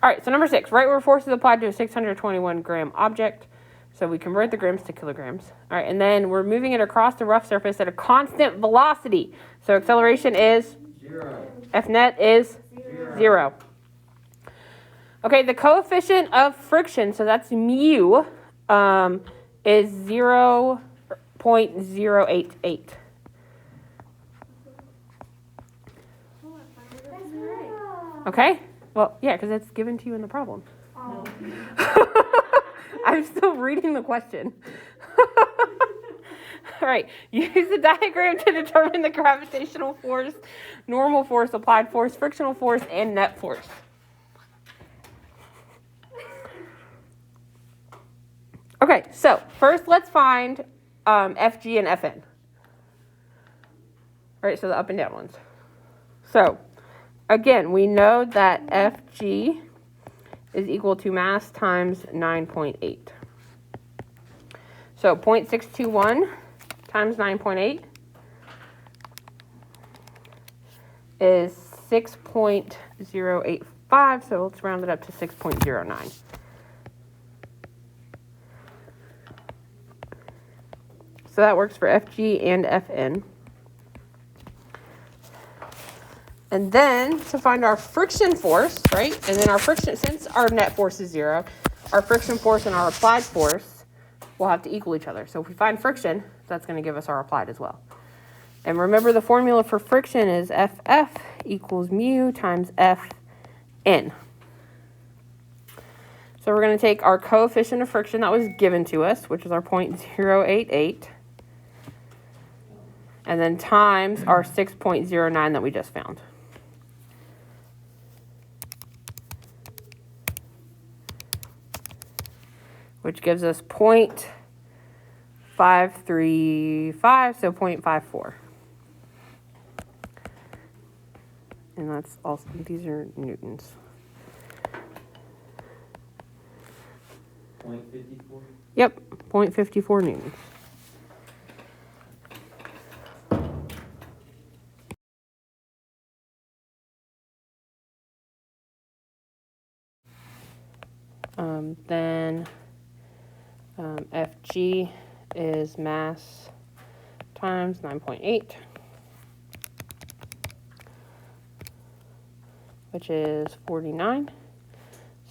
All right, so number 6, write where force is applied to a 621 gram object. So we convert the grams to kilograms. All right, and then we're moving it across the rough surface at a constant velocity. So acceleration is 0. F net is 0. Okay, the coefficient of friction, so that's mu, is 0.088. Okay? Well, yeah, because it's given to you in the problem. Oh. I'm still reading the question. All right, use the diagram to determine the gravitational force, normal force, applied force, frictional force, and net force. Okay, so first let's find FG and FN. All right, so the up and down ones. So again, we know that FG is equal to mass times 9.8. So 0.621 times 9.8 is 6.085, so let's round it up to 6.09. So that works for FG and FN. And then to find our friction force, right? And then our friction, since our net force is 0, our friction force and our applied force will have to equal each other. So if we find friction, that's going to give us our applied as well. And remember, the formula for friction is FF equals mu times Fn. So we're going to take our coefficient of friction that was given to us, which is our 0.088, and then times our 6.09 that we just found. Which gives us 0.535, so 0.54. And that's also, these are newtons. 0.54? Yep, 0.54 newtons. Then Fg is mass times 9.8, which is 49. So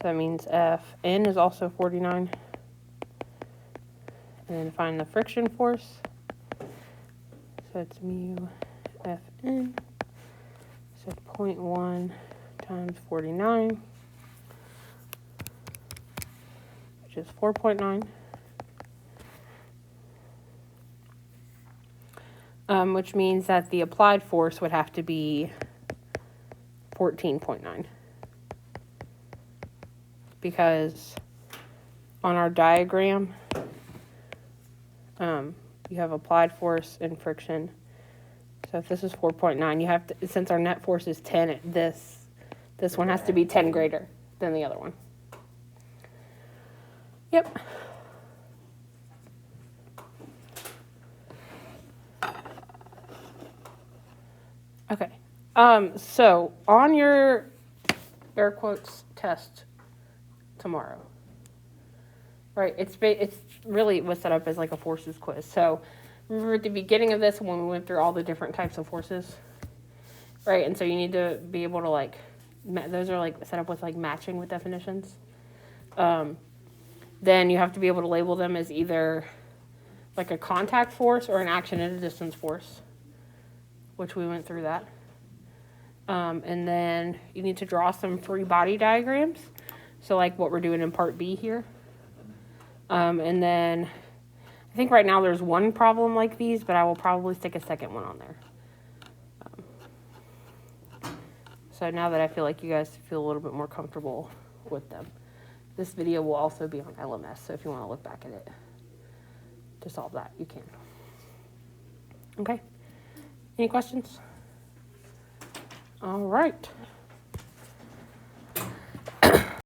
that means Fn is also 49. And then find the friction force. So it's mu Fn. So 0.1 times 49. Which is 4.9, which means that the applied force would have to be 14.9, because on our diagram, you have applied force and friction. So if this is 4.9, you have to, since our net force is 10, this one has to be 10 greater than the other one. Yep. Okay. So on your air quotes test tomorrow, right? It's really was set up as like a forces quiz. So remember at the beginning of this when we went through all the different types of forces, right? And so you need to be able to like those are like set up with like matching with definitions. Then you have to be able to label them as either like a contact force or an action at a distance force, which we went through that. And then you need to draw some free body diagrams. So like what we're doing in part B here. And then I think right now there's one problem like these, but I will probably stick a second one on there. So now that I feel like you guys feel a little bit more comfortable with them. This video will also be on LMS, so if you want to look back at it to solve that, you can. Okay? Any questions? All right.